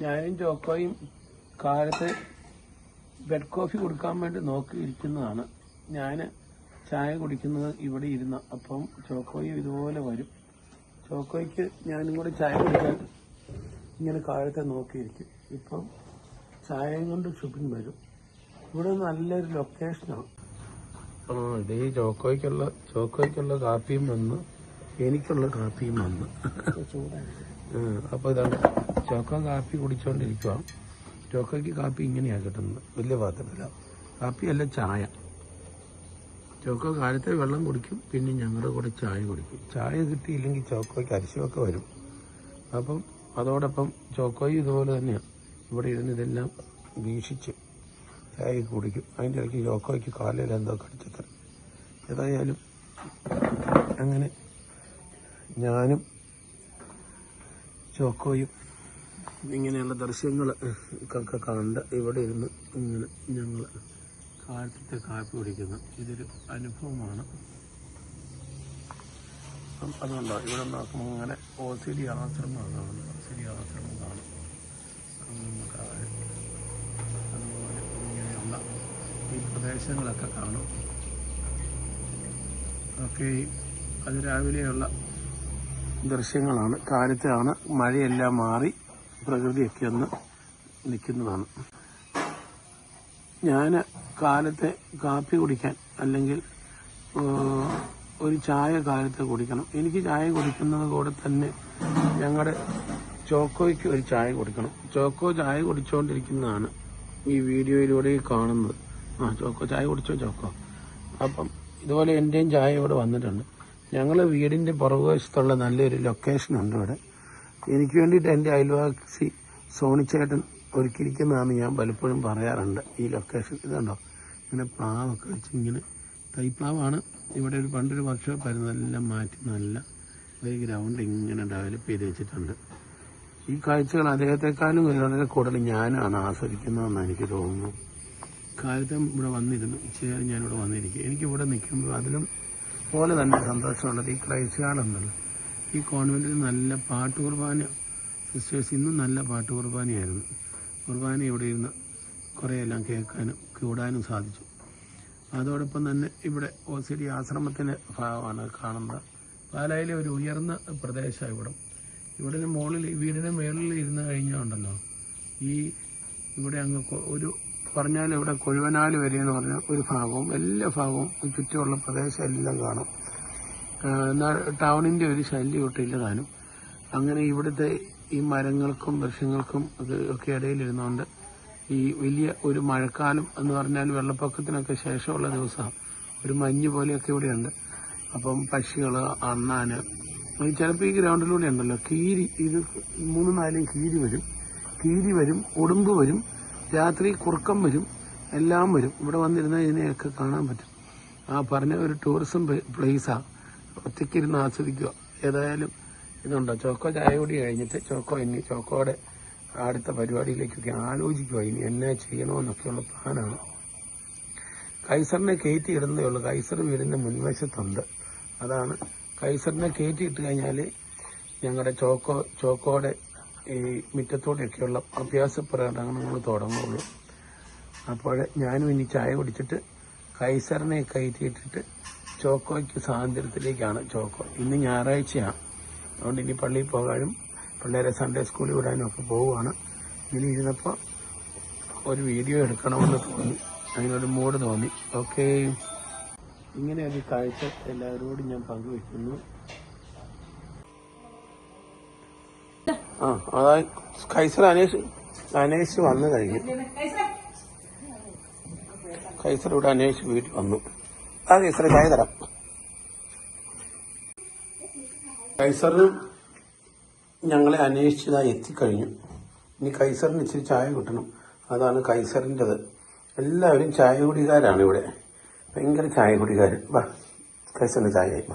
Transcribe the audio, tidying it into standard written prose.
ഞാനും ചോക്കോയും കാലത്ത് bed coffee കൊടുക്കാൻ വേണ്ടി നോക്കിയിരിക്കുന്നതാണ്. ഞാൻ ചായ കുടിക്കുന്നത് ഇവിടെ ഇരുന്ന. അപ്പം ചോക്കോയും ഇതുപോലെ വരും. ചോക്കോയ്ക്ക് ഞാനും കൂടെ ചായ കുടിക്കാൻ ഇങ്ങനെ കാലത്തെ നോക്കിയിരിക്കും. ഇപ്പം ചായയും കൊണ്ട് ഷുപ്പിൻ വരും. ഇവിടെ നല്ലൊരു ലൊക്കേഷനാണ്. ഇതേ ചോക്കോയ്ക്കുള്ള കാപ്പിയും വന്ന്, എനിക്കുള്ള കാപ്പിയും വന്ന്. അപ്പോൾ ഇതാണ് ചോക്കോ കാപ്പി കുടിച്ചോണ്ടിരിക്കുക. ചോക്കോയ്ക്ക് കാപ്പി ഇങ്ങനെയാണ് കിട്ടുന്നത്, വലിയ പാത്രത്തില. കാപ്പിയല്ല, ചായ. ചോക്കോ കാലത്തെ വെള്ളം കുടിക്കും, പിന്നെ ഞങ്ങളുടെ കൂടെ ചായ കുടിക്കും. ചായ കിട്ടിയില്ലെങ്കിൽ ചോക്കോയ്ക്ക് അരിശമൊക്കെ വരും. അപ്പം അതോടൊപ്പം ചോക്കോയും ഇതുപോലെ തന്നെയാണ്. ഇവിടെ ഇരുന്ന് ഇതെല്ലാം വീക്ഷിച്ച് ചായ കുടിക്കും. അതിൻ്റെ ഇടയ്ക്ക് ചോക്കോയ്ക്ക് കാലിൽ എന്തോ കടിച്ചത്ര. ഏതായാലും അങ്ങനെ ഞാനും ചോക്കോയും ഇങ്ങനെയുള്ള ദൃശ്യങ്ങൾ ഒക്കെ കണ്ട് ഇവിടെ ഇരുന്ന് ഇങ്ങനെ ഞങ്ങൾ കാലത്തെ കാപ്പി കുടിക്കുന്നു. ഇതൊരു അനുഭവമാണ്. അതുകൊണ്ടോ ഇവിടെ നോക്കുമ്പോൾ ഇങ്ങനെ OCD ആശ്രമം കാണുന്നു. OCD ആശ്രമം കാണും. അതുപോലെ ഇങ്ങനെയുള്ള ഈ പ്രദേശങ്ങളൊക്കെ കാണും. ഒക്കെ അത് രാവിലെയുള്ള ദൃശ്യങ്ങളാണ്. കാലത്താണ് മഴയെല്ലാം മാറി പ്രകൃതിയൊക്കെ ഒന്ന് നിൽക്കുന്നതാണ്. ഞാൻ കാലത്തെ കാപ്പി കുടിക്കാൻ അല്ലെങ്കിൽ ഒരു ചായ കാലത്ത് കുടിക്കണം. എനിക്ക് ചായ കുടിക്കുന്നത് കൂടെ തന്നെ ഞങ്ങളുടെ ചോക്കോയ്ക്ക് ഒരു ചായ കൊടുക്കണം. ചോക്കോ ചായ കുടിച്ചുകൊണ്ടിരിക്കുന്നതാണ് ഈ വീഡിയോയിലൂടെ കാണുന്നത്. ചോക്കോ ചായ കുടിച്ചോ ചോക്കോ. അപ്പം ഇതുപോലെ എൻ്റെയും ചായ ഇവിടെ വന്നിട്ടുണ്ട്. ഞങ്ങൾ വീടിൻ്റെ പുറകുവശത്തുള്ള നല്ലൊരു ലൊക്കേഷനുണ്ട് ഇവിടെ. എനിക്ക് വേണ്ടിയിട്ട് എൻ്റെ അയൽവാസി സോണിച്ചേട്ടൻ ഒരുക്കിയിരിക്കുന്നതാണ് ഞാൻ പലപ്പോഴും പറയാറുണ്ട്. ഈ ലൊക്കേഷൻ ഇതുണ്ടോ, ഇങ്ങനെ പ്ലാവൊക്കെ വെച്ച്, ഇങ്ങനെ തൈപ്ലാവാണ്. ഇവിടെ ഒരു പണ്ടൊരു വർക്ക്ഷോപ്പായിരുന്നു. എല്ലാം മാറ്റി നല്ല ഒരു ഗ്രൗണ്ട് ഇങ്ങനെ ഡെവലപ്പ് ചെയ്ത് വെച്ചിട്ടുണ്ട്. ഈ കാഴ്ചകൾ അദ്ദേഹത്തെക്കാളും വളരെ കൂടുതൽ ഞാനാണ് ആസ്വദിക്കുന്നതെന്ന് എനിക്ക് തോന്നുന്നു. കാലത്ത് ഇവിടെ വന്നിരുന്നു, ഇച്ചിരി ഞാനിവിടെ വന്നിരിക്കും. എനിക്കിവിടെ നിൽക്കുമ്പോൾ അതിലും പോലെ തന്നെ സന്തോഷമുള്ളത് ഈ ക്രൈസ്റ്റുകാരുണ്ടല്ലോ. ഈ കോൺവെൻറ്റിൽ നല്ല പാട്ട് കുർബാന, സിസ്റ്റേഴ്സ് ഇന്നും നല്ല പാട്ട് കുർബാനയായിരുന്നു. കുർബാന ഇവിടെ ഇരുന്ന് കുറേയെല്ലാം കേൾക്കാനും കൂടാനും സാധിച്ചു. അതോടൊപ്പം തന്നെ ഇവിടെ OCD ആശ്രമത്തിൻ്റെ ഭാഗമാണ് കാണുന്നത്. പാലായിലെ ഒരു ഉയർന്ന പ്രദേശമാണ് ഇവിടം. ഇവിടെ മുകളിൽ വീടിൻ്റെ മുകളിൽ ഇരുന്ന് കഴിഞ്ഞാൽ ഇവിടെ അങ്ങ് ഒരു പറഞ്ഞാൽ ഇവിടെ കൊഴുവനാല് വരെ എന്ന് പറഞ്ഞ ഒരു ഭാഗവും എല്ലാ ഭാഗവും ചുറ്റുമുള്ള പ്രദേശം എല്ലാം കാണും. എന്നാൽ ടൗണിൻ്റെ ഒരു ശല്യം ഒട്ടില്ല താനും. അങ്ങനെ ഇവിടുത്തെ ഈ മരങ്ങൾക്കും വൃക്ഷങ്ങൾക്കും ഒക്കെ ഇടയിലിരുന്നുകൊണ്ട് ഈ വലിയ ഒരു മഴക്കാലം എന്ന് പറഞ്ഞാൽ വെള്ളപ്പൊക്കത്തിനൊക്കെ ശേഷമുള്ള ദിവസമാണ്. ഒരു മഞ്ഞ് പോലെയൊക്കെ ഇവിടെയുണ്ട്. അപ്പം പക്ഷികൾ, അണ്ണാന്, ചിലപ്പോൾ ഈ ഗ്രൗണ്ടിലൂടെ ഉണ്ടല്ലോ കീരി, ഇത് 3-4 കീരി വരും, ഉടുമ്പ് വരും, രാത്രി കുറുക്കം വരും, എല്ലാം വരും. ഇവിടെ വന്നിരുന്നാൽ ഇതിനെയൊക്കെ കാണാൻ പറ്റും. പറഞ്ഞ ഒരു ടൂറിസം പ്ലേസാണ്. ഒറ്റയ്ക്കിരുന്ന് ആസ്വദിക്കുക. ഏതായാലും ഇതുണ്ടോ ചോക്കോ ചായ കൂടി കഴിഞ്ഞിട്ട് ചോക്കോയുടെ അടുത്ത പരിപാടിയിലേക്കൊക്കെ ആലോചിക്കുക. ഇനി എന്നാ ചെയ്യണമെന്നൊക്കെയുള്ള പ്ലാനാണ്. കൈസറിനെ കയറ്റി ഇടുന്നതേ ഉള്ളൂ. കൈസർ വീടിൻ്റെ മുൻവശത്തുണ്ട്. അതാണ് കൈസറിനെ കയറ്റിയിട്ട് കഴിഞ്ഞാൽ ഞങ്ങളുടെ ചോക്കോയുടെ ഈ മുറ്റത്തോടെയൊക്കെയുള്ള അഭ്യാസ പ്രകടനങ്ങൾ തുടങ്ങുള്ളൂ. അപ്പോൾ ഞാനും ഇനി ചായ കുടിച്ചിട്ട് കൈസറിനെ കയറ്റിയിട്ടിട്ട് ചോക്കോയ്ക്ക് സ്വാതന്ത്ര്യത്തിലേക്കാണ് ചോക്കോ. ഇന്ന് ഞായറാഴ്ചയാണ്. അതുകൊണ്ട് ഇനി പള്ളിയിൽ പോകാനും പിള്ളേരെ സൺഡേ സ്കൂളിൽ വിടാനും ഒക്കെ പോവുകയാണ്. ഇങ്ങനെ ഇരുന്നപ്പോൾ ഒരു വീഡിയോ എടുക്കണമെന്ന് തോന്നി, അതിനൊരു മൂഡ് തോന്നി. ഓക്കെ, ഇങ്ങനെ ഒരു കാഴ്ച എല്ലാവരോടും ഞാൻ പങ്കുവയ്ക്കുന്നു. അതായത് കൈസർ അനേഷ് വന്നു കഴിഞ്ഞു. കൈസർ ഇവിടെ അനേഷ് വീട്ടിൽ വന്നു. കൈസർ ചായ തരാം. കൈസറിനും ഞങ്ങളെ അന്വേഷിച്ചതായി എത്തിക്കഴിഞ്ഞു. ഇനി കൈസറിന് ഇച്ചിരി ചായ കിട്ടണം. അതാണ് കൈസറിൻ്റെത്. എല്ലാവരും ചായ കുടിക്കാരാണ് ഇവിടെ, ഭയങ്കര ചായ കുടിക്കാർ. വാ, കൈസറിൻ്റെ ചായ ആയി.